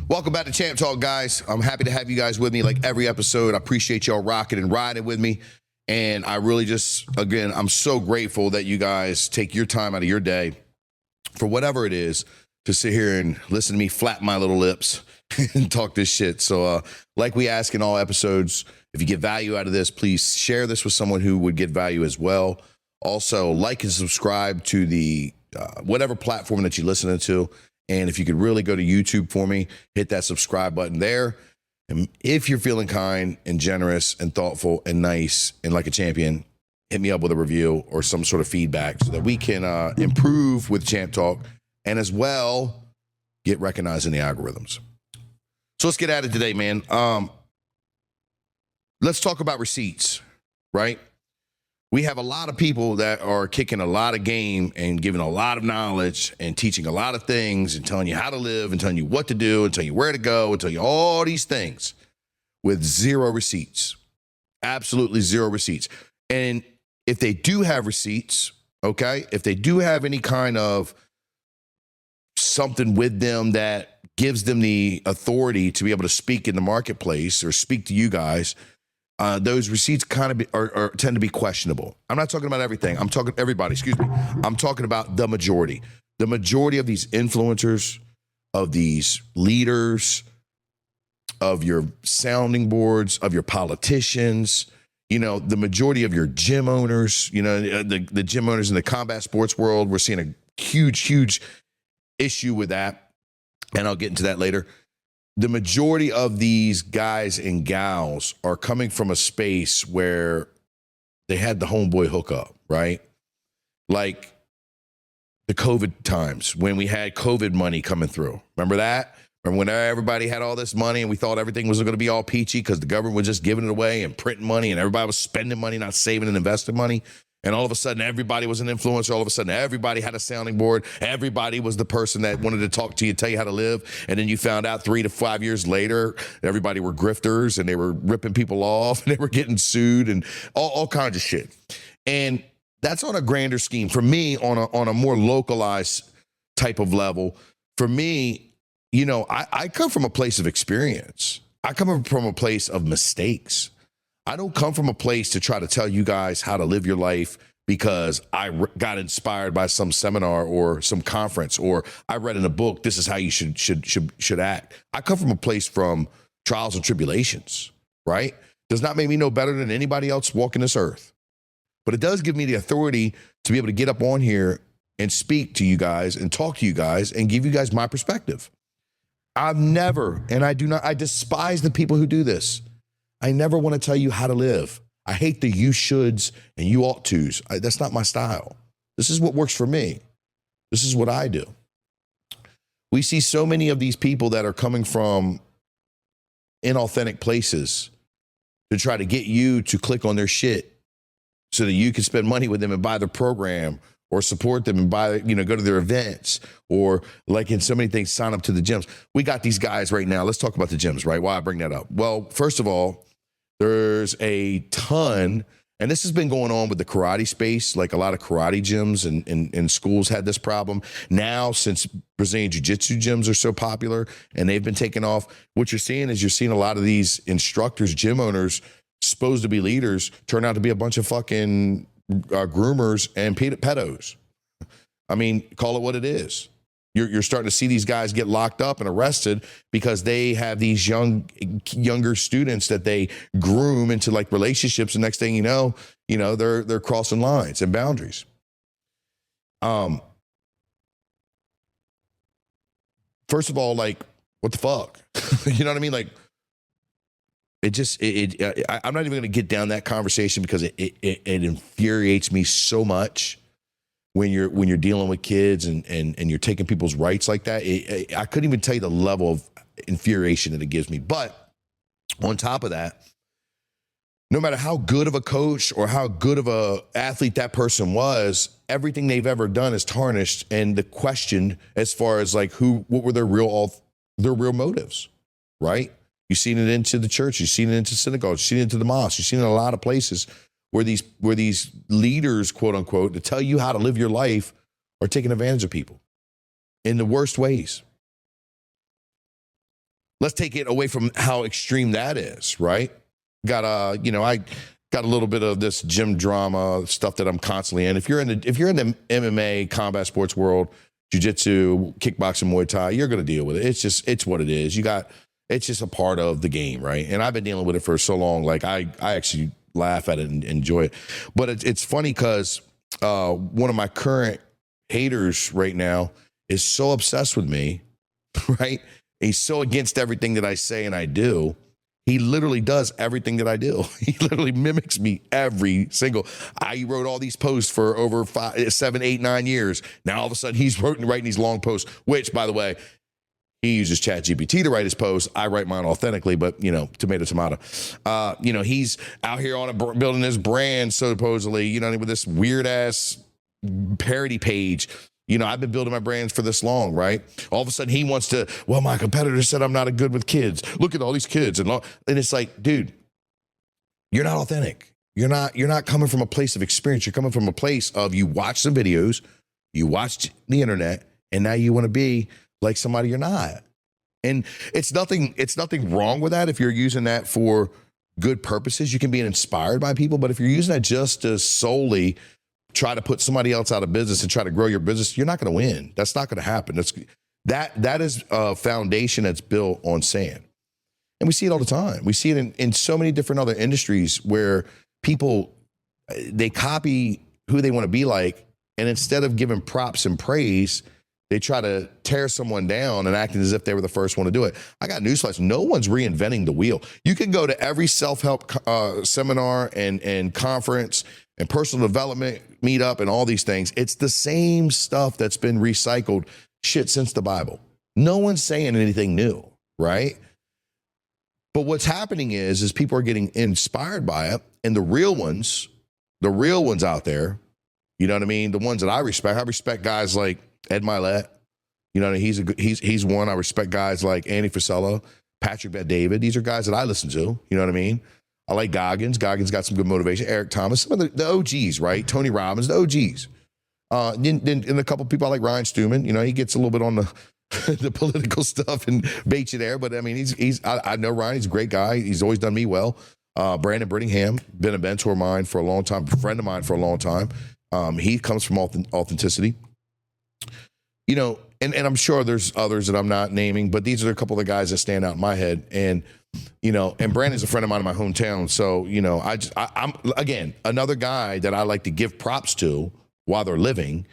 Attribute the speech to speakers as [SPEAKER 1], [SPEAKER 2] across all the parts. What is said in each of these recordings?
[SPEAKER 1] Welcome back to Champ Talk, guys. I'm happy to have you guys with me like every episode. I appreciate y'all rocking and riding with me. And I really just, again, I'm so grateful that you guys take your time out of your day for whatever it is to sit here and listen to me flap my little lips and talk this shit. So like we ask in all episodes, if you get value out of this, please share this with someone who would get value as well. Also, like and subscribe to the whatever platform that you're listening to. And if you could really go to YouTube for me, hit that subscribe button there. And if you're feeling kind and generous and thoughtful and nice and like a champion, hit me up with a review or some sort of feedback so that we can improve with Champ Talk and as well get recognized in the algorithms. So let's get at it today, man. Let's talk about receipts, right? We have a lot of people that are kicking a lot of game and giving a lot of knowledge and teaching a lot of things and telling you how to live and telling you what to do and telling you where to go and telling you all these things with zero receipts. Absolutely zero receipts. And if they do have receipts, okay, if they do have any kind of something with them that gives them the authority to be able to speak in the marketplace or speak to you guys, those receipts kind of tend to be questionable. I'm not talking about everything. I'm talking everybody, excuse me. I'm talking about the majority. The majority of these influencers, of these leaders, of your sounding boards, of your politicians, you know, the majority of your gym owners, you know, the gym owners in the combat sports world, we're seeing a huge issue with that. And I'll get into that later. The majority of these guys and gals are coming from a space where they had the homeboy hookup, right? Like the COVID times when we had COVID money coming through. Remember that? Remember when everybody had all this money and we thought everything was going to be all peachy because the government was just giving it away and printing money and everybody was spending money, not saving and investing money. And all of a sudden, everybody was an influencer. All of a sudden, everybody had a sounding board. Everybody was the person that wanted to talk to you, tell you how to live. And then you found out 3 to 5 years later, everybody were grifters and they were ripping people off and they were getting sued and all kinds of shit. And that's on a grander scheme. For me, on a more localized type of level, for me, you know, I come from a place of experience. I come from a place of mistakes. I don't come from a place to try to tell you guys how to live your life because I got inspired by some seminar or some conference, or I read in a book, this is how you should act. I come from a place from trials and tribulations, right? Does not make me no better than anybody else walking this earth. But it does give me the authority to be able to get up on here and speak to you guys and talk to you guys and give you guys my perspective. I've never, and I despise the people who do this. I never want to tell you how to live. I hate the you shoulds and you ought tos. That's not my style. This is what works for me. This is what I do. We see so many of these people that are coming from inauthentic places to try to get you to click on their shit so that you can spend money with them and buy their program or support them and buy, you know, go to their events or like in so many things, sign up to the gyms. We got these guys right now. Let's talk about the gyms, right? Why I bring that up? Well, first of all, there's a ton, and this has been going on with the karate space, like a lot of karate gyms and schools had this problem. Now, since Brazilian Jiu-Jitsu gyms are so popular and they've been taking off, what you're seeing is you're seeing a lot of these instructors, gym owners, supposed to be leaders, turn out to be a bunch of fucking groomers and pedos. I mean, call it what it is. You're starting to see these guys get locked up and arrested because they have these younger students that they groom into like relationships. And next thing you know, they're crossing lines and boundaries. First of all, like, what the fuck? You know what I mean? Like, I'm not even going to get down that conversation because it infuriates me so much. When you're dealing with kids and you're taking people's rights like that, I couldn't even tell you the level of infuriation that it gives me. But on top of that, no matter how good of a coach or how good of a athlete that person was, everything they've ever done is tarnished. And the question, as far as like what were their real motives, right? You've seen it into the church, you've seen it into synagogues, you've seen it into the mosque, you've seen it in a lot of places where these leaders, quote unquote, to tell you how to live your life are taking advantage of people in the worst ways. let's take it away from how extreme that is, right? Got I got a little bit of this gym drama stuff that I'm constantly in. If you're in the MMA combat sports world, jiu-jitsu, kickboxing, Muay Thai, you're going to deal with it. It's what it is. It's just a part of the game, right? And I've been dealing with it for so long. Like I actually laugh at it and enjoy it. But it's funny because one of my current haters right now is so obsessed with me, right? He's so against everything that I say and I do. He literally does everything that I do. He literally mimics me every single. I wrote all these posts for over 5, 7, 8, 9 years. Now all of a sudden he's writing these long posts, which, by the way, he uses ChatGPT to write his posts. I write mine authentically, but tomato. He's out here building this brand supposedly, with this weird ass parody page. I've been building my brands for this long, right? All of a sudden he wants to, well, my competitor said I'm not good with kids. Look at all these kids. And it's like, dude, you're not authentic. You're not coming from a place of experience. You're coming from a place of you watch some videos, you watched the internet, and now you want to be like somebody you're not. And it's nothing wrong with that if you're using that for good purposes. You can be inspired by people, but if you're using that just to solely try to put somebody else out of business and try to grow your business, you're not going to win. That's not going to happen. That is a foundation that's built on sand. And we see it all the time. We see it in so many different other industries where people, they copy who they want to be like, and instead of giving props and praise, they try to tear someone down and acting as if they were the first one to do it. I got newsflash. No one's reinventing the wheel. You can go to every self-help seminar and conference and personal development meetup and all these things. It's the same stuff that's been recycled shit since the Bible. No one's saying anything new, right? But what's happening is people are getting inspired by it, and the real ones out there, you know what I mean? The ones that I respect guys like Ed Milet. He's one. I respect guys like Andy Frisella, Patrick Bet-David. These are guys that I listen to. You know what I mean? I like Goggins. Goggins got some good motivation. Eric Thomas, some of the OGs, right? Tony Robbins, the OGs. Then a couple of people I like Ryan Stewman. He gets a little bit on the political stuff and baits you there. But I mean, I know Ryan. He's a great guy. He's always done me well. Branden Brittingham, been a mentor of mine for a long time, a friend of mine for a long time. He comes from authenticity. And I'm sure there's others that I'm not naming, but these are a couple of the guys that stand out in my head. And Brandon's a friend of mine in my hometown. So, I'm again, another guy that I like to give props to while they're living,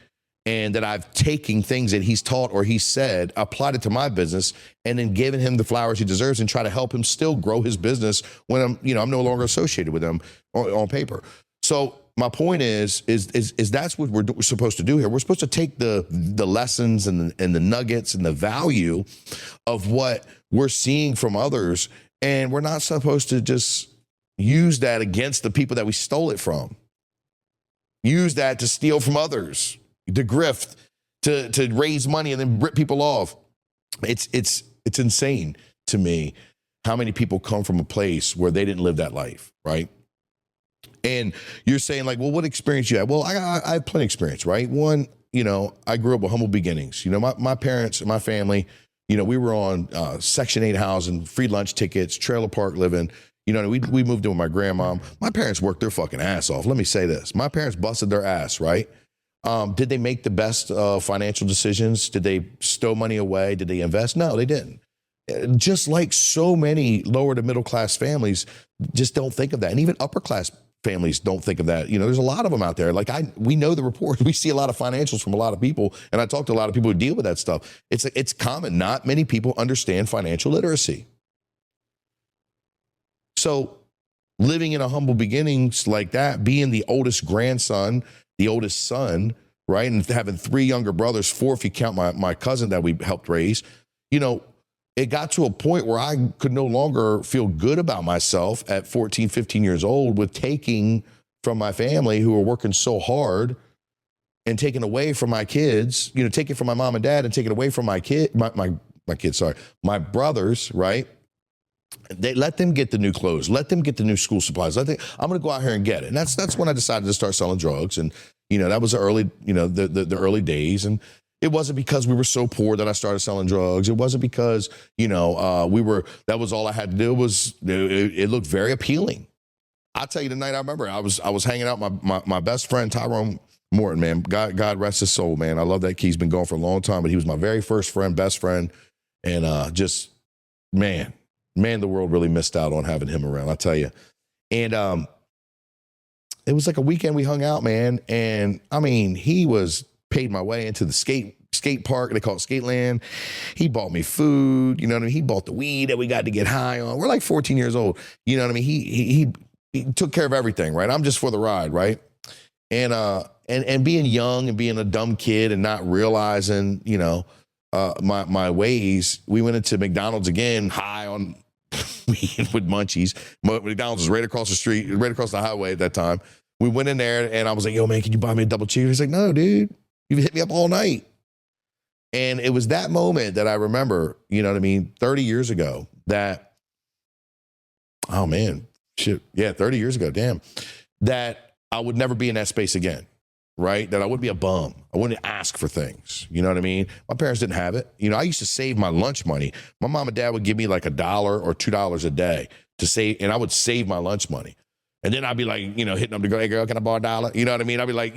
[SPEAKER 1] and that I've taken things that he's taught or he said, applied it to my business, and then given him the flowers he deserves and try to help him still grow his business when I'm no longer associated with him on paper. So my point is that's what we're supposed to do here. We're supposed to take the lessons and the nuggets and the value of what we're seeing from others, and we're not supposed to just use that against the people that we stole it from. Use that to steal from others, to grift, to raise money and then rip people off. It's insane to me how many people come from a place where they didn't live that life, right? And you're saying like, well, what experience you have? Well, I have plenty of experience, right? One, I grew up with humble beginnings. My parents and my family, we were on Section 8 housing, free lunch tickets, trailer park living. We moved in with my grandma. My parents worked their fucking ass off. Let me say this. My parents busted their ass, right? Did they make the best financial decisions? Did they stow money away? Did they invest? No, they didn't. Just like so many lower to middle class families just don't think of that. And even upper class families don't think of that. There's a lot of them out there. Like we know the reports. We see a lot of financials from a lot of people, and I talk to a lot of people who deal with that stuff. It's common. Not many people understand financial literacy. So living in a humble beginnings like that, being the oldest grandson, the oldest son, right, and having 3 younger brothers, 4 if you count my cousin that we helped raise, it got to a point where I could no longer feel good about myself at 14, 15 years old with taking from my family who were working so hard and taking away from my kids, taking from my mom and dad and taking away from my brothers, right? They let them get the new clothes, let them get the new school supplies. I'm going to go out here and get it. And that's when I decided to start selling drugs. And, that was the early, the early days. And It wasn't because we were so poor that I started selling drugs. It wasn't because, that was all I had to do. It looked very appealing. I'll tell you the night I remember, I was hanging out with my best friend, Tyrone Morton, man. God rest his soul, man. I love that kid. He's been gone for a long time, but he was my very first friend, best friend. And man, the world really missed out on having him around, I'll tell you. And it was like a weekend we hung out, man. And I mean, he paid my way into the skate park. They call it Skateland. He bought me food. You know what I mean? He bought the weed that we got to get high on. We're like 14 years old. You know what I mean? He took care of everything, right? I'm just for the ride, right? And being young and being a dumb kid and not realizing, my ways, we went into McDonald's again, high on weed with munchies. McDonald's was right across the street, right across the highway at that time. We went in there and I was like, yo, man, can you buy me a double cheeseburger? He's like, no, dude, you've hit me up all night. And it was that moment that I remember, 30 years ago that, oh man, shit. Yeah, 30 years ago, damn, that I would never be in that space again, right? That I wouldn't be a bum. I wouldn't ask for things. You know what I mean? My parents didn't have it. I used to save my lunch money. My mom and dad would give me like $1 or $2 a day to save, and I would save my lunch money. And then I'd be like, hitting them to go, hey girl, can I borrow $1? You know what I mean? I'd be like,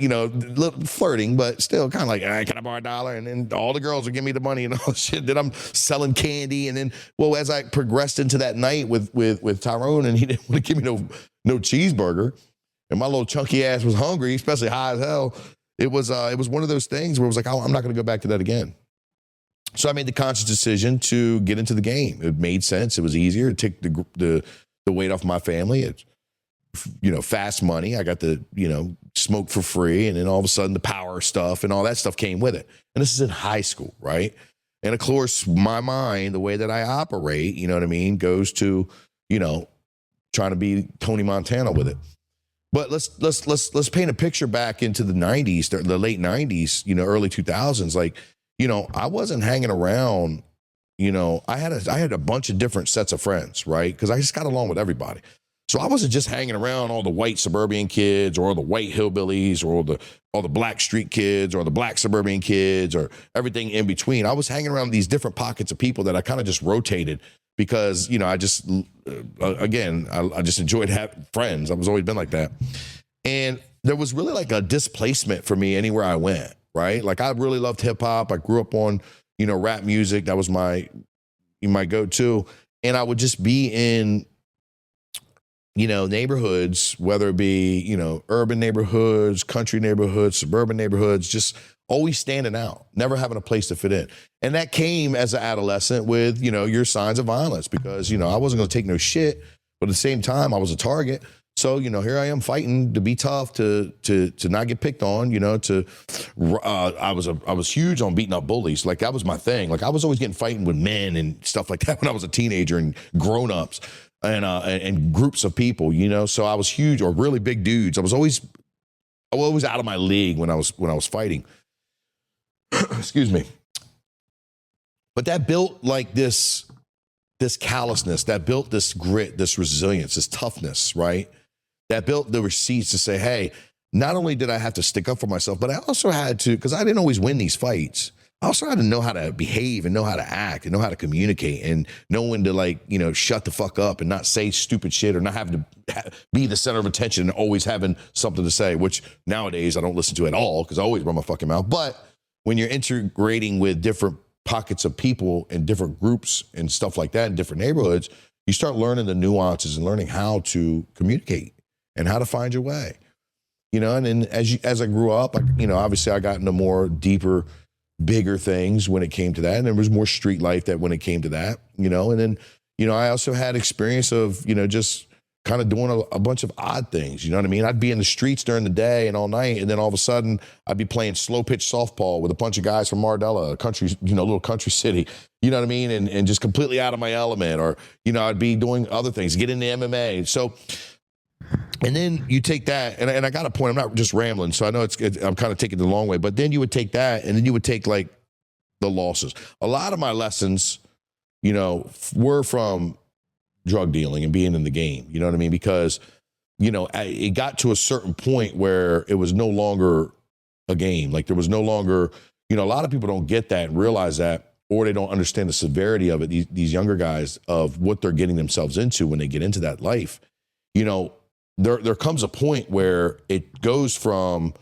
[SPEAKER 1] flirting, but still kind of like, hey, can I borrow $1? And then all the girls would give me the money and all shit. Then I'm selling candy. And then, as I progressed into that night with Tyrone, and he didn't want to give me no cheeseburger, and my little chunky ass was hungry, especially high as hell. It was one of those things where it was like, oh, I'm not going to go back to that again. So I made the conscious decision to get into the game. It made sense. It was easier to take the weight off my family. It's, fast money. I got to, smoke for free. And then all of a sudden the power stuff and all that stuff came with it. And this is in high school, right? And of course, my mind, the way that I operate, goes to, trying to be Tony Montana with it. But let's paint a picture back into the 90s, the late 90s, early 2000s. Like, I wasn't hanging around, I had a bunch of different sets of friends, right? Because I just got along with everybody. So I wasn't just hanging around all the white suburban kids or the white hillbillies or all the black street kids or the black suburban kids or everything in between. I was hanging around these different pockets of people that I kind of just rotated because, I just, I just enjoyed having friends. I've always been like that. And there was really like a displacement for me anywhere I went, right? Like I really loved hip hop. I grew up on, rap music. That was my go-to. And I would just be in, neighborhoods, whether it be, urban neighborhoods, country neighborhoods, suburban neighborhoods, just always standing out, never having a place to fit in. And that came as an adolescent with, your signs of violence because, I wasn't going to take no shit, but at the same time, I was a target. So, here I am fighting to be tough, to not get picked on, I was huge on beating up bullies. Like that was my thing. Like I was always getting fighting with men and stuff like that when I was a teenager and grown-ups. And groups of people, so I was huge or really big dudes. I was always out of my league when I was fighting. Excuse me. But that built like this callousness, that built this grit, this resilience, this toughness, right? That built the receipts to say, hey, not only did I have to stick up for myself, but I also had to, because I didn't always win these fights. I also had to know how to behave and know how to act and know how to communicate and know when to shut the fuck up and not say stupid shit or not having to be the center of attention and always having something to say, which nowadays I don't listen to at all because I always run my fucking mouth. But when you're integrating with different pockets of people and different groups and stuff like that in different neighborhoods, you start learning the nuances and learning how to communicate and how to find your way. And then as I grew up, obviously I got into more deeper, bigger things when it came to that. And there was more street life that when it came to that, and then, I also had experience of, just kind of doing a bunch of odd things. You know what I mean? I'd be in the streets during the day and all night. And then all of a sudden I'd be playing slow pitch softball with a bunch of guys from Mardella, a country, little country city, you know what I mean? And just completely out of my element or, I'd be doing other things, get into MMA. So, and then you take that, and I got a point, I'm not just rambling, so I know I'm kind of taking it the long way, but then you would take that, and then you would take, like, the losses. A lot of my lessons, were from drug dealing and being in the game, you know what I mean? Because, it got to a certain point where it was no longer a game. Like, there was no longer, a lot of people don't get that and realize that, or they don't understand the severity of it. These younger guys, of what they're getting themselves into when they get into that life. There comes a point where it goes from,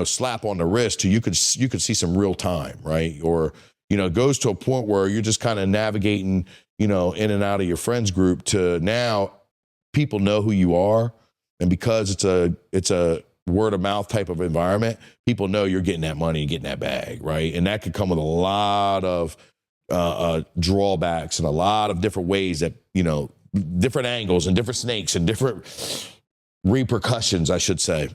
[SPEAKER 1] slap on the wrist to you could see some real time, right? Or, it goes to a point where you're just kind of navigating, in and out of your friends group, to now people know who you are. And because it's a word of mouth type of environment, people know you're getting that money and getting that bag, right? And that could come with a lot of drawbacks and a lot of different ways that, different angles and different snakes and different repercussions, I should say.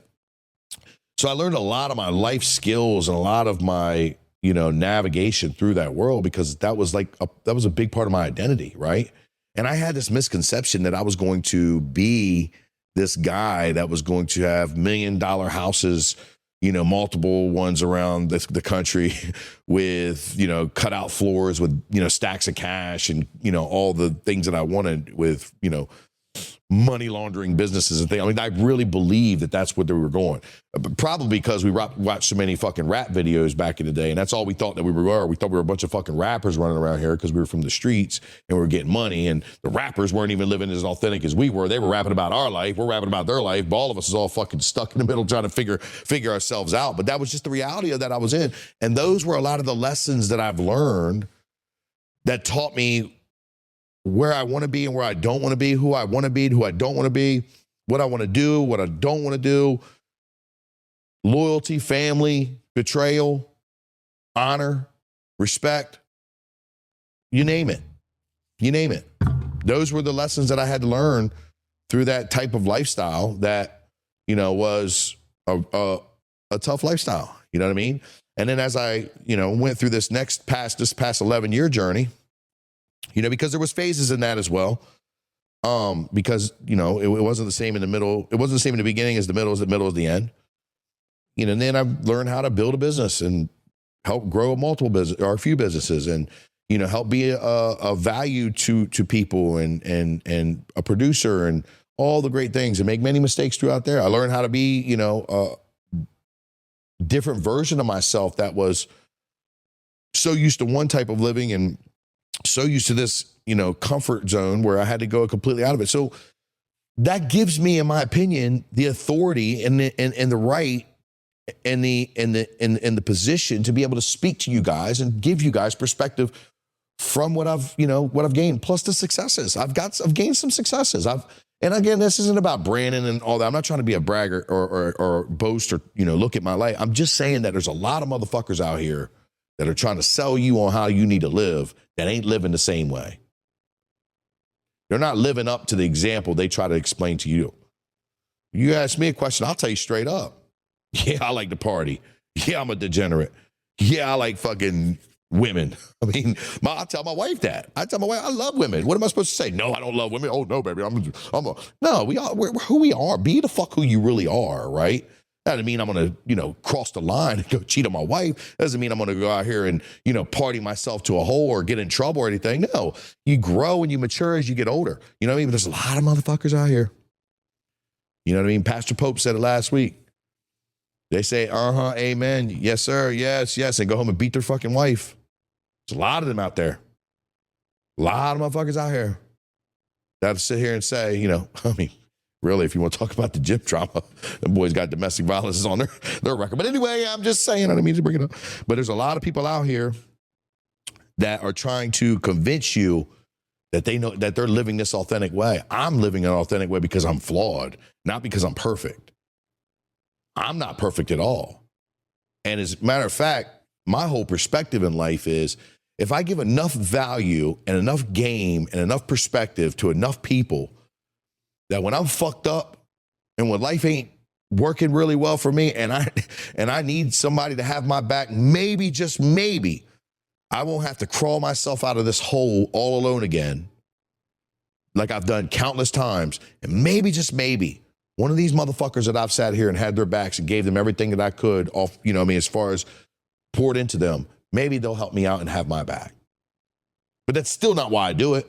[SPEAKER 1] So I learned a lot of my life skills and a lot of my, navigation through that world, because that was a big part of my identity, right? And I had this misconception that I was going to be this guy that was going to have $1 million houses, multiple ones around the country with, cutout floors with, stacks of cash and, all the things that I wanted with, money laundering businesses and things. I mean, I really believe that that's what they were going. Probably because we watched so many fucking rap videos back in the day, and that's all we thought that we were. We thought we were a bunch of fucking rappers running around here because we were from the streets and we were getting money, and the rappers weren't even living as authentic as we were. They were rapping about our life. We're rapping about their life. But all of us is all fucking stuck in the middle trying to figure ourselves out. But that was just the reality of that I was in. And those were a lot of the lessons that I've learned that taught me where I want to be and where I don't want to be, who I want to be, who I don't want to be, what I want to do, what I don't want to do, loyalty, family, betrayal, honor, respect, you name it. You name it. Those were the lessons that I had to learn through that type of lifestyle that, was a tough lifestyle. You know what I mean? And then as I, went through this past 11-year journey, because there was phases in that as well. Because, it wasn't the same in the middle. It wasn't the same in the beginning as the middle as the end. And then I've learned how to build a business and help grow multiple business or a few businesses, and, help be a value to people and a producer and all the great things, and make many mistakes throughout there. I learned how to be, a different version of myself that was so used to one type of living and so used to this, comfort zone where I had to go completely out of it. So that gives me, in my opinion, the authority and the right and the position to be able to speak to you guys and give you guys perspective from what I've gained, plus the successes. I've gained some successes. And again, this isn't about Branden and all that. I'm not trying to be a braggart or boast or, look at my life. I'm just saying that there's a lot of motherfuckers out here that are trying to sell you on how you need to live that ain't living the same way. They're not living up to the example they try to explain to you. You ask me a question, I'll tell you straight up. Yeah, I like to party. Yeah, I'm a degenerate. Yeah, I like fucking women. I mean, I tell my wife that. I tell my wife, I love women. What am I supposed to say? No, I don't love women. Oh, no, baby. No, we're who we are. Be the fuck who you really are, right? That doesn't mean I'm going to, cross the line and go cheat on my wife. Doesn't mean I'm going to go out here and, party myself to a hole or get in trouble or anything. No, you grow and you mature as you get older. You know what I mean? But there's a lot of motherfuckers out here. You know what I mean? Pastor Pope said it last week. They say, amen, yes, sir, yes, and go home and beat their fucking wife. There's a lot of them out there. A lot of motherfuckers out here that sit here and say, really, if you want to talk about the gym trauma, the boys got domestic violence on their record. But anyway, I'm just saying, I don't mean to bring it up. But there's a lot of people out here that are trying to convince you that they know that they're living this authentic way. I'm living an authentic way because I'm flawed, not because I'm perfect. I'm not perfect at all. And as a matter of fact, my whole perspective in life is if I give enough value and enough game and enough perspective to enough people, that when I'm fucked up and when life ain't working really well for me and I need somebody to have my back, maybe, just maybe, I won't have to crawl myself out of this hole all alone again like I've done countless times. And maybe, just maybe, one of these motherfuckers that I've sat here and had their backs and gave them everything that I could off, as far as poured into them, maybe they'll help me out and have my back. But that's still not why I do it.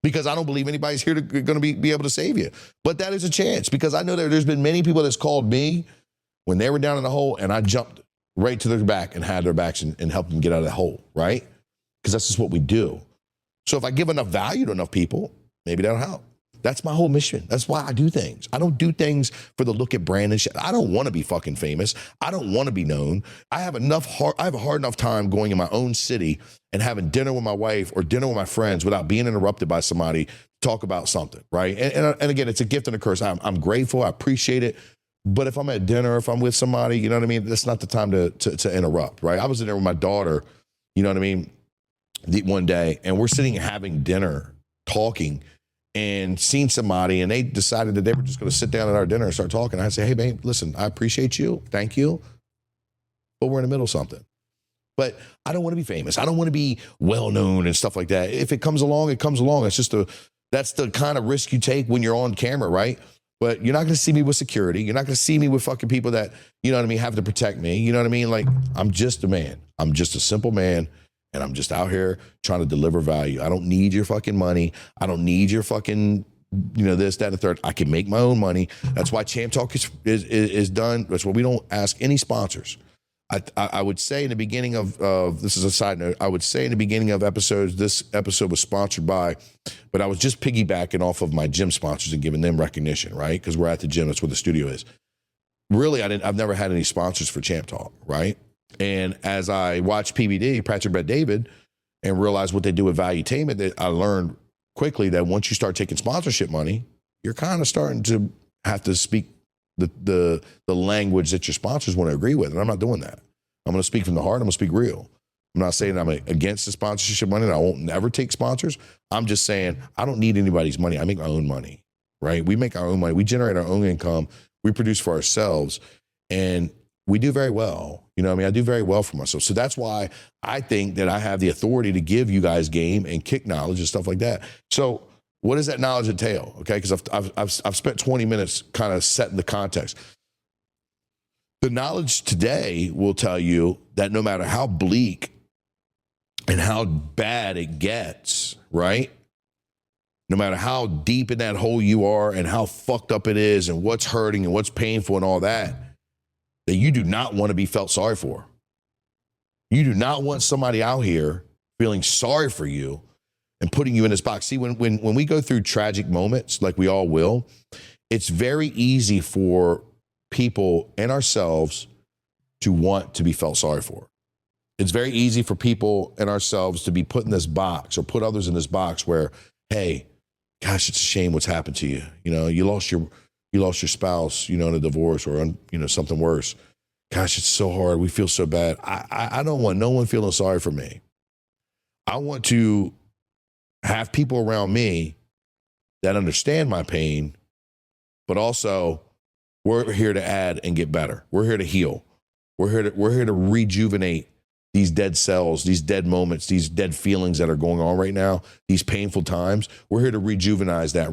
[SPEAKER 1] Because I don't believe anybody's here going to be able to save you. But that is a chance, because I know there's been many people that's called me when they were down in the hole and I jumped right to their back and had their backs and help them get out of the hole, right? Because that's just what we do. So if I give enough value to enough people, maybe that'll help. That's my whole mission. That's why I do things. I don't do things for the look at Branden shit. I don't want to be fucking famous. I don't want to be known. I have a hard enough time going in my own city and having dinner with my wife or dinner with my friends without being interrupted by somebody to talk about something, right? And again, it's a gift and a curse. I'm grateful. I appreciate it. But if I'm at dinner, if I'm with somebody, you know what I mean? That's not the time to interrupt, right? I was in there with my daughter, you know what I mean? One day, and we're sitting having dinner, talking, and seen somebody, and they decided that they were just going to sit down at our dinner and start talking. I say, hey, babe, listen, I appreciate you. Thank you. But we're in the middle of something. But I don't want to be famous. I don't want to be well-known and stuff like that. If it comes along, it comes along. It's just that's the kind of risk you take when you're on camera, right? But you're not going to see me with security. You're not going to see me with fucking people that, you know what I mean, have to protect me. You know what I mean? Like, I'm just a man. I'm just a simple man. And I'm just out here trying to deliver value. I don't need your fucking money. I don't need your fucking, you know, this, that, and the third. I can make my own money. That's why Champ Talk is done. That's why we don't ask any sponsors. I would say in the beginning of this is a side note, I would say in the beginning of episodes, this episode was sponsored by, but I was just piggybacking off of my gym sponsors and giving them recognition, right? Because we're at the gym. That's where the studio is. Really, I've never had any sponsors for Champ Talk, right? And as I watched PBD, Patrick Bet David, and realized what they do with Valuetainment, that I learned quickly that once you start taking sponsorship money, you're kind of starting to have to speak the language that your sponsors want to agree with. And I'm not doing that. I'm going to speak from the heart. I'm going to speak real. I'm not saying I'm against the sponsorship money and I won't never take sponsors. I'm just saying I don't need anybody's money. I make my own money, right? We make our own money. We generate our own income. We produce for ourselves. And we do very well. You know what I mean? I do very well for myself. So that's why I think that I have the authority to give you guys game and kick knowledge and stuff like that. So what does that knowledge entail? Okay, because I've spent 20 minutes kind of setting the context. The knowledge today will tell you that no matter how bleak and how bad it gets, right? No matter how deep in that hole you are and how fucked up it is and what's hurting and what's painful and all that you do not want to be felt sorry for. You do not want somebody out here feeling sorry for you and putting you in this box. See, when we go through tragic moments, like we all will, it's very easy for people and ourselves to want to be felt sorry for. It's very easy for people and ourselves to be put in this box or put others in this box where, hey, gosh, it's a shame what's happened to you. You know, you lost your spouse, you know, in a divorce or, you know, something worse. Gosh, it's so hard. We feel so bad. I don't want no one feeling sorry for me. I want to have people around me that understand my pain, but also we're here to add and get better. We're here to heal. We're here to rejuvenate these dead cells, these dead moments, these dead feelings that are going on right now, these painful times. We're here to rejuvenize that,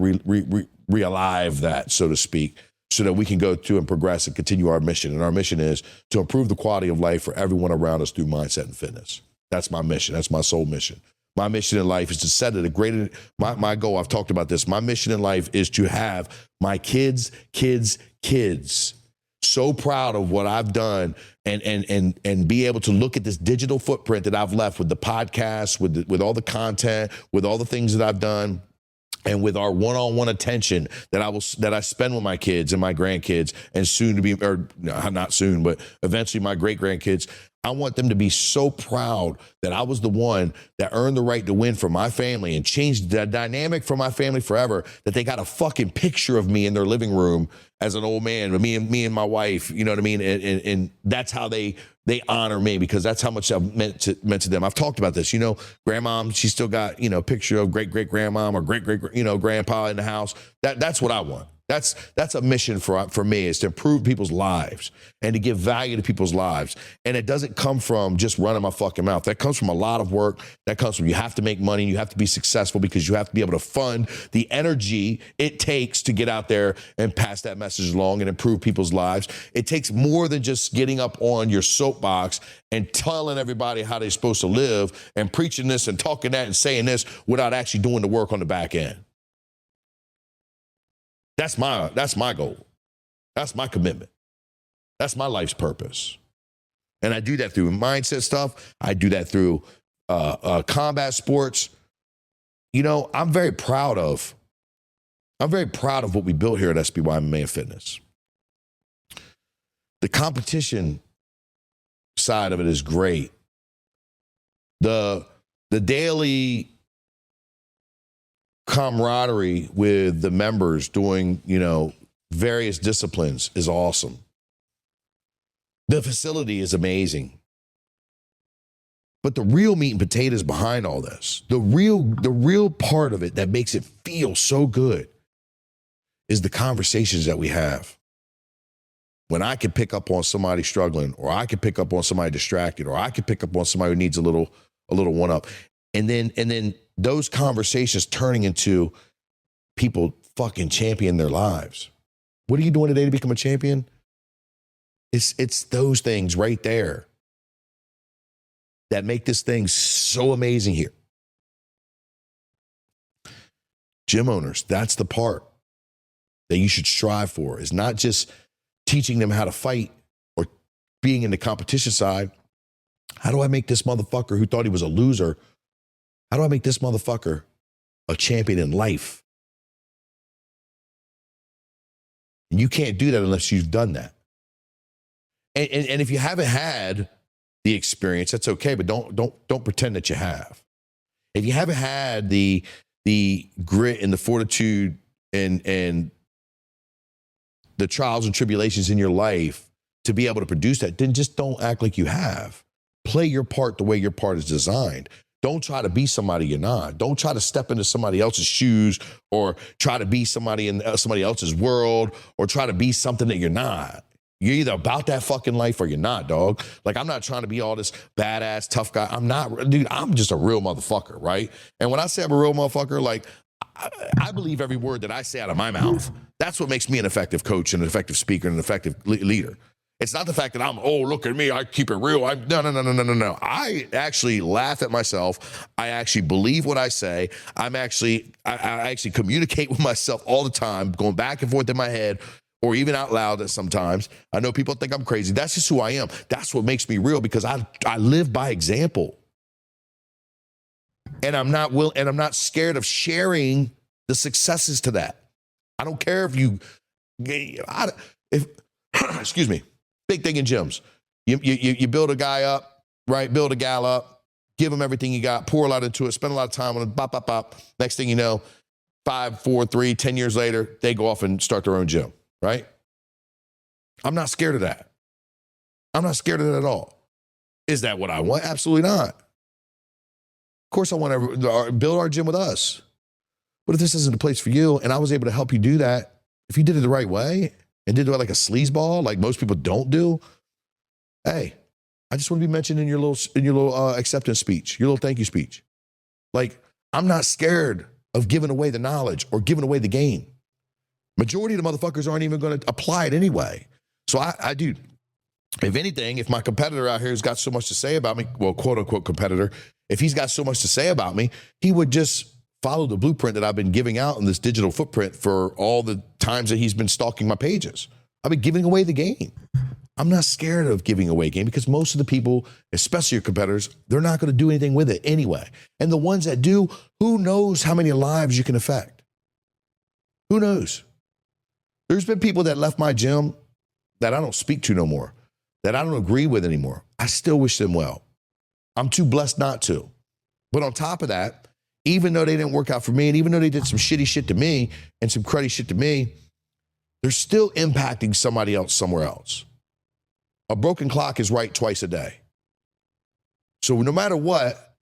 [SPEAKER 1] re-alive that, so to speak, so that we can go through and progress and continue our mission. And our mission is to improve the quality of life for everyone around us through mindset and fitness. That's my mission. That's my soul mission. My mission in life is to set it a greater, my goal, I've talked about this. My mission in life is to have my kids so proud of what I've done and be able to look at this digital footprint that I've left with the podcast, with all the content, with all the things that I've done, and with our one-on-one attention that I spend with my kids and my grandkids, and soon to be, or not soon, but eventually my great-grandkids. I want them to be so proud that I was the one that earned the right to win for my family and changed the dynamic for my family forever, that they got a fucking picture of me in their living room as an old man, with me and my wife, you know what I mean? And that's how they honor me, because that's how much I've meant to them. I've talked about this, you know, grandmom, she still got, you know, a picture of great-great-grandmom or great-great, you know, grandpa in the house. That's what I want. That's a mission for me, is to improve people's lives and to give value to people's lives. And it doesn't come from just running my fucking mouth. That comes from a lot of work. That comes from, you have to make money, and you have to be successful, because you have to be able to fund the energy it takes to get out there and pass that message along and improve people's lives. It takes more than just getting up on your soapbox and telling everybody how they're supposed to live and preaching this and talking that and saying this without actually doing the work on the back end. That's my goal. That's my commitment. That's my life's purpose. And I do that through mindset stuff. I do that through combat sports. You know, I'm very proud of what we built here at SBY MMA and Fitness. The competition side of it is great. The daily camaraderie with the members doing, you know, various disciplines is awesome. The facility is amazing. But the real meat and potatoes behind all this, the real part of it that makes it feel so good is the conversations that we have. When I can pick up on somebody struggling, or I can pick up on somebody distracted, or I can pick up on somebody who needs a little one up. And then those conversations turning into people fucking champion their lives. What are you doing today to become a champion? It's those things right there that make this thing so amazing here. Gym owners, that's the part that you should strive for, is not just teaching them how to fight or being in the competition side. How do I make this motherfucker who thought he was a loser, how do I make this motherfucker a champion in life? And you can't do that unless you've done that. And if you haven't had the experience, that's okay, but don't pretend that you have. If you haven't had the grit and the fortitude and the trials and tribulations in your life to be able to produce that, then just don't act like you have. Play your part the way your part is designed. Don't try to be somebody you're not. Don't try to step into somebody else's shoes or try to be somebody in somebody else's world or try to be something that you're not. You're either about that fucking life or you're not, dog. Like, I'm not trying to be all this badass, tough guy. I'm not, dude, I'm just a real motherfucker, right? And when I say I'm a real motherfucker, like, I believe every word that I say out of my mouth. That's what makes me an effective coach and an effective speaker and an effective leader. It's not the fact that I'm, oh, look at me, I keep it real. No. I actually laugh at myself. I actually believe what I say. I actually communicate with myself all the time, going back and forth in my head, or even out loud sometimes. I know people think I'm crazy. That's just who I am. That's what makes me real, because I live by example. And I'm not scared of sharing the successes to that. I don't care excuse me, big thing in gyms. You build a guy up, right? Build a gal up, give them everything you got, pour a lot into it, spend a lot of time on it, bop. Next thing you know, 5, 4, 3, 10 years later, they go off and start their own gym. Right? I'm not scared of that. I'm not scared of that at all. Is that what I want? Absolutely not. Of course, I want to build our gym with us. But if this isn't the place for you, and I was able to help you do that, if you did it the right way and did it like a sleazeball, like most people don't do, hey, I just want to be mentioned in your little acceptance speech, your little thank you speech. Like, I'm not scared of giving away the knowledge or giving away the game. Majority of the motherfuckers aren't even going to apply it anyway. So I do. If anything, if my competitor out here has got so much to say about me, well, quote unquote competitor, if he's got so much to say about me, he would just follow the blueprint that I've been giving out in this digital footprint for all the times that he's been stalking my pages. I've been giving away the game. I'm not scared of giving away game, because most of the people, especially your competitors, they're not going to do anything with it anyway. And the ones that do, who knows how many lives you can affect? Who knows? There's been people that left my gym that I don't speak to no more, that I don't agree with anymore. I still wish them well. I'm too blessed not to. But on top of that, even though they didn't work out for me, and even though they did some shitty shit to me and some cruddy shit to me, they're still impacting somebody else somewhere else. A broken clock is right twice a day. So no matter what,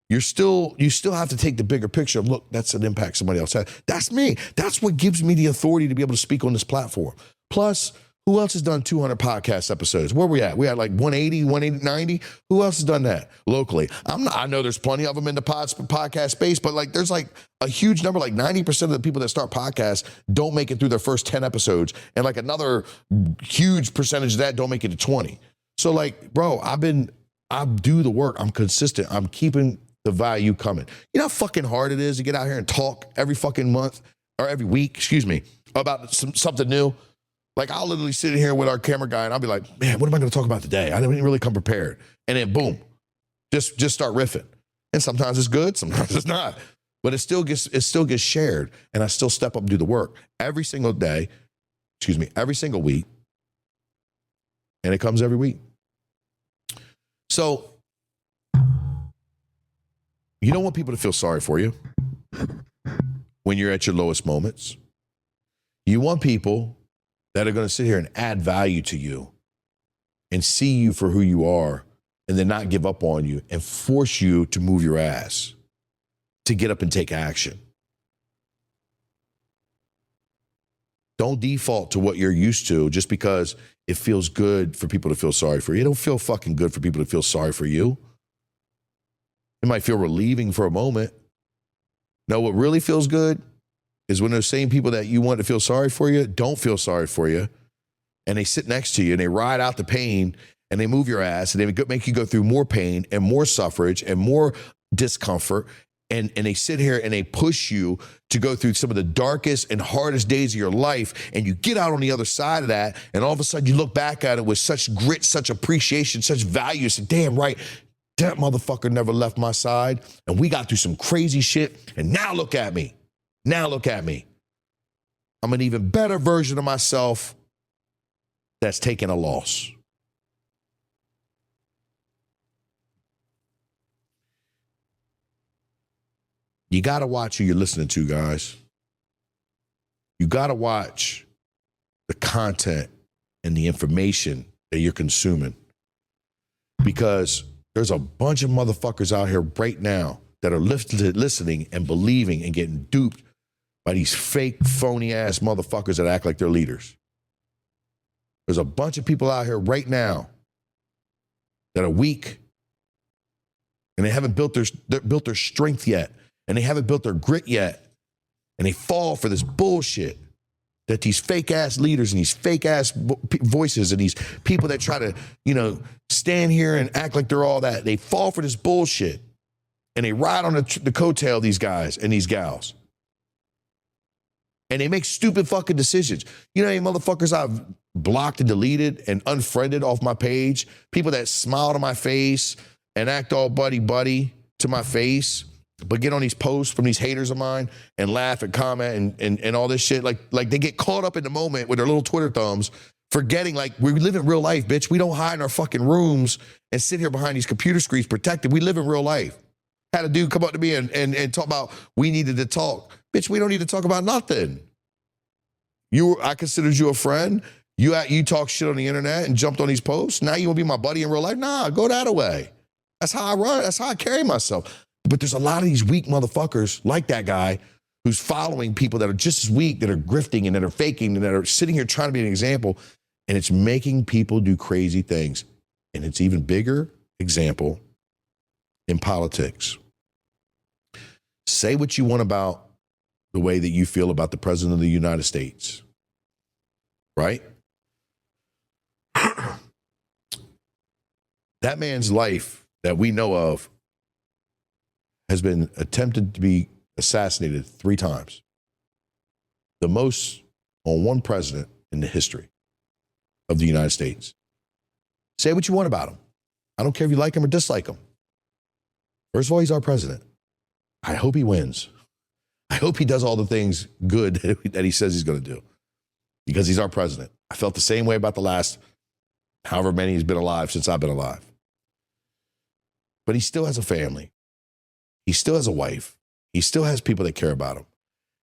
[SPEAKER 1] you still have to take the bigger picture of, look, that's an impact somebody else had. That's me. That's what gives me the authority to be able to speak on this platform. Plus, who else has done 200 podcast episodes? Where we at? We at like 180, 90? Who else has done that locally? I know there's plenty of them in the podcast space, but like there's like a huge number, like 90% of the people that start podcasts don't make it through their first 10 episodes. And like another huge percentage of that don't make it to 20. So like, bro, I do the work. I'm consistent. I'm keeping the value coming. You know how fucking hard it is to get out here and talk every fucking month or every week, about something new? Like, I'll literally sit in here with our camera guy and I'll be like, man, what am I going to talk about today? I didn't really come prepared. And then boom, just start riffing. And sometimes it's good, sometimes it's not. But it still gets shared. And I still step up and do the work every single day, every single week. And it comes every week. So, you don't want people to feel sorry for you when you're at your lowest moments. You want people that are going to sit here and add value to you and see you for who you are and then not give up on you and force you to move your ass, to get up and take action. Don't default to what you're used to just because it feels good for people to feel sorry for you. It don't feel fucking good for people to feel sorry for you. It might feel relieving for a moment. No, what really feels good is when those same people that you want to feel sorry for you don't feel sorry for you, and they sit next to you and they ride out the pain and they move your ass and they make you go through more pain and more suffrage and more discomfort. And they sit here and they push you to go through some of the darkest and hardest days of your life. And you get out on the other side of that. And all of a sudden you look back at it with such grit, such appreciation, such value. You say, damn right, that motherfucker never left my side. And we got through some crazy shit. And now look at me. Now look at me. I'm an even better version of myself that's taking a loss. You got to watch who you're listening to, guys. You got to watch the content and the information that you're consuming. Because there's a bunch of motherfuckers out here right now that are listening and believing and getting duped by these fake, phony-ass motherfuckers that act like they're leaders. There's a bunch of people out here right now that are weak and they haven't built their strength yet. And they haven't built their grit yet. And they fall for this bullshit that these fake ass leaders and these fake ass voices and these people that try to, stand here and act like they're all that. They fall for this bullshit. And they ride on the coattail of these guys and these gals. And they make stupid fucking decisions. You know how many motherfuckers I've blocked and deleted and unfriended off my page? People that smile to my face and act all buddy to my face, but get on these posts from these haters of mine and laugh and comment and all this shit. Like they get caught up in the moment with their little Twitter thumbs, forgetting like we live in real life, bitch. We don't hide in our fucking rooms and sit here behind these computer screens protected. We live in real life. Had a dude come up to me and talk about we needed to talk. Bitch, we don't need to talk about nothing. I considered you a friend. You talk shit on the internet and jumped on these posts. Now you want to be my buddy in real life? Nah, go that way. That's how I run. That's how I carry myself. But there's a lot of these weak motherfuckers like that guy who's following people that are just as weak, that are grifting and that are faking and that are sitting here trying to be an example. And it's making people do crazy things. And it's even bigger example in politics. Say what you want about the way that you feel about the president of the United States, right? That man's life that we know of has been attempted to be assassinated 3 times. The most on one president in the history of the United States. Say what you want about him. I don't care if you like him or dislike him. First of all, he's our president. I hope he wins. I hope he does all the things good that he says he's going to do because he's our president. I felt the same way about the last however many he's been alive since I've been alive. But he still has a family. He still has a wife. He still has people that care about him.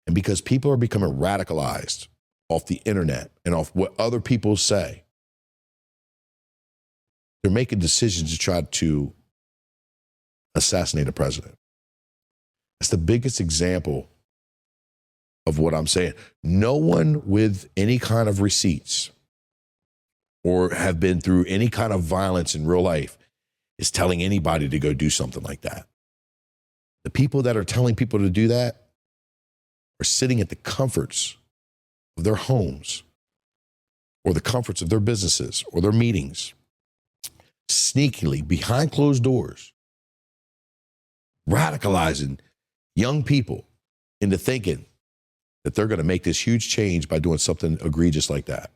[SPEAKER 1] And because people are becoming radicalized off the internet and off what other people say, they're making decisions to try to assassinate a president. That's the biggest example of what I'm saying. No one with any kind of receipts or have been through any kind of violence in real life is telling anybody to go do something like that. The people that are telling people to do that are sitting at the comforts of their homes or the comforts of their businesses or their meetings, sneakily behind closed doors, radicalizing young people into thinking that they're going to make this huge change by doing something egregious like that.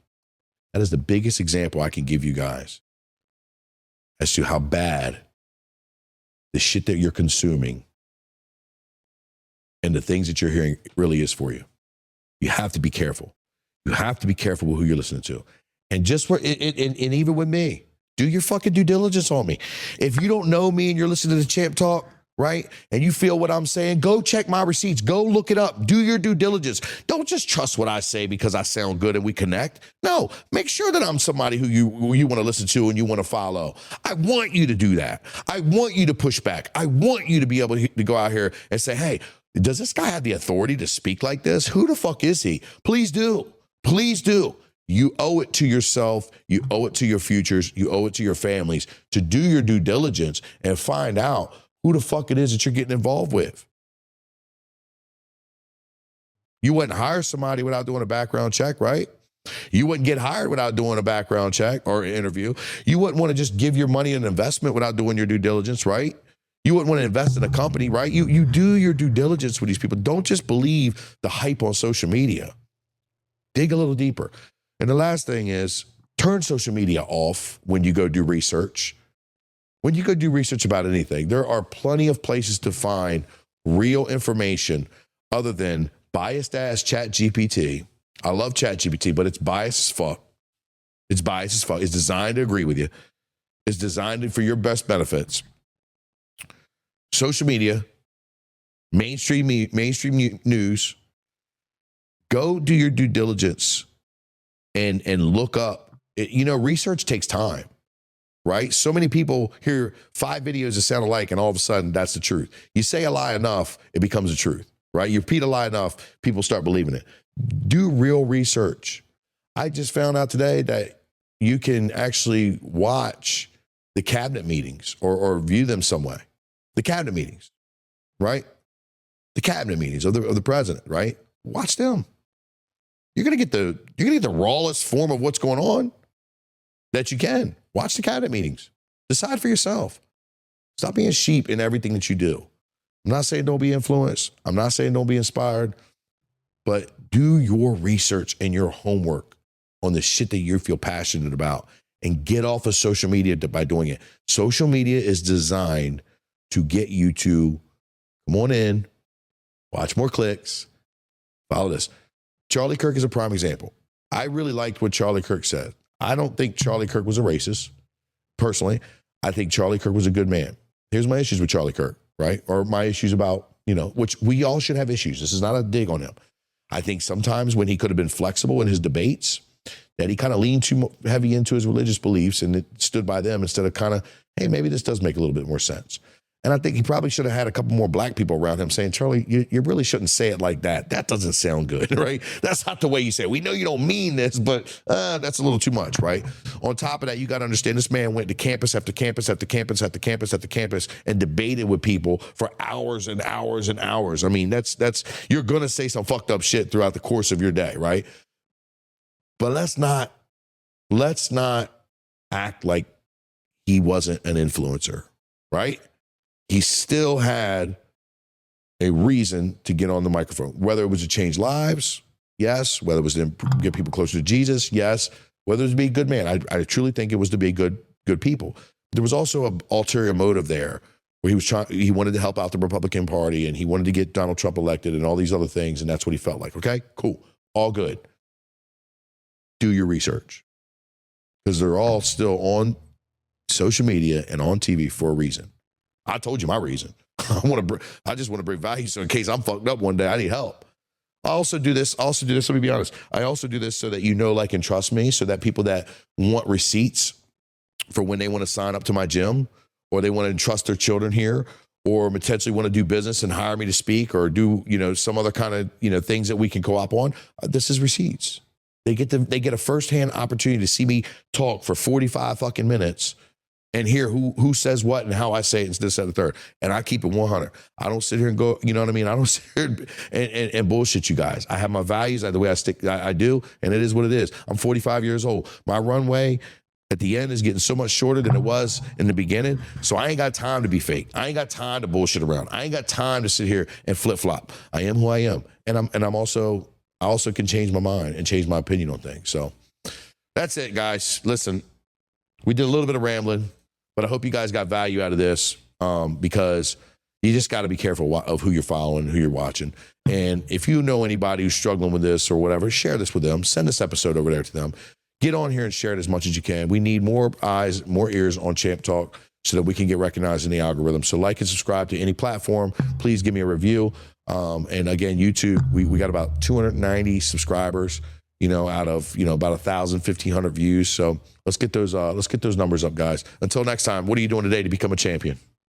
[SPEAKER 1] That is the biggest example I can give you guys as to how bad the shit that you're consuming and the things that you're hearing really is for you. You have to be careful. You have to be careful with who you're listening to. And just for, and even with me, do your fucking due diligence on me. If you don't know me and you're listening to the Champ Talk, right, and you feel what I'm saying, go check my receipts. Go look it up. Do your due diligence. Don't just trust what I say because I sound good and we connect. No, make sure that I'm somebody who you want to listen to and you want to follow. I want you to do that. I want you to push back. I want you to be able to go out here and say, hey, does this guy have the authority to speak like this? Who the fuck is he? Please do. Please do. You owe it to yourself. You owe it to your futures. You owe it to your families to do your due diligence and find out who the fuck it is that you're getting involved with. You wouldn't hire somebody without doing a background check, right? You wouldn't get hired without doing a background check or an interview. You wouldn't want to just give your money an investment without doing your due diligence, right? You wouldn't want to invest in a company, right? You do your due diligence with these people. Don't just believe the hype on social media. Dig a little deeper. And the last thing is turn social media off when you go do research. When you go do research about anything, there are plenty of places to find real information other than biased ass ChatGPT. I love ChatGPT, but it's biased as fuck. It's biased as fuck. It's designed to agree with you. It's designed for your best benefits. Social media, mainstream news. Go do your due diligence and look up. Research takes time. Right? So many people hear 5 videos that sound alike and all of a sudden that's the truth. You say a lie enough, it becomes the truth, right? You repeat a lie enough, people start believing it. Do real research. I just found out today that you can actually watch the cabinet meetings or view them some way. The cabinet meetings, right? The cabinet meetings of the president, right? Watch them. You're gonna get the rawest form of what's going on that you can. Watch the cabinet meetings. Decide for yourself. Stop being sheep in everything that you do. I'm not saying don't be influenced. I'm not saying don't be inspired. But do your research and your homework on the shit that you feel passionate about and get off of social media by doing it. Social media is designed to get you to come on in, watch more clicks, follow this. Charlie Kirk is a prime example. I really liked what Charlie Kirk said. I don't think Charlie Kirk was a racist. Personally, I think Charlie Kirk was a good man. Here's my issues with Charlie Kirk, right? Or my issues about, which we all should have issues. This is not a dig on him. I think sometimes when he could have been flexible in his debates, that he kind of leaned too heavy into his religious beliefs and it stood by them instead of kind of, hey, maybe this does make a little bit more sense. And I think he probably should have had a couple more black people around him saying, Charlie, you really shouldn't say it like that. That doesn't sound good, right? That's not the way you say it. We know you don't mean this, but that's a little too much, right? On top of that, you got to understand this man went to campus after campus after campus after campus after campus and debated with people for hours and hours and hours. I mean, that's you're going to say some fucked up shit throughout the course of your day, right? But let's not act like he wasn't an influencer, right? He still had a reason to get on the microphone, whether it was to change lives, yes. Whether it was to get people closer to Jesus, yes. Whether it was to be a good man, I truly think it was to be good people. There was also an ulterior motive there where he wanted to help out the Republican Party and he wanted to get Donald Trump elected and all these other things, and that's what he felt like. Okay, cool, all good. Do your research because they're all still on social media and on TV for a reason. I told you my reason. I just want to bring value so in case I'm fucked up one day, I need help. I also do this, let me be honest. I also do this so that you know, like, and trust me, so that people that want receipts for when they want to sign up to my gym or they want to entrust their children here or potentially want to do business and hire me to speak or do, some other kind of, things that we can co-op on, this is receipts. They get a firsthand opportunity to see me talk for 45 fucking minutes and hear who says what and how I say it and this, that, and the third. And I keep it 100. I don't sit here and go, you know what I mean? I don't sit here and bullshit you guys. I have my values, the way I do, and it is what it is. I'm 45 years old. My runway at the end is getting so much shorter than it was in the beginning. So I ain't got time to be fake. I ain't got time to bullshit around. I ain't got time to sit here and flip-flop. I am who I am. And I also can change my mind and change my opinion on things. So That's it, guys. Listen, we did a little bit of rambling, but I hope you guys got value out of this because you just got to be careful of who you're following, who you're watching. And if you know anybody who's struggling with this or whatever, share this with them. Send this episode over there to them. Get on here and share it as much as you can. We need more eyes, more ears on Champ Talk so that we can get recognized in the algorithm. So like and subscribe to any platform. Please give me a review. And again, YouTube, we got about 290 subscribers, out of, about 1,000, 1,500 views. So let's get those numbers up, guys. Until next time, what are you doing today to become a champion?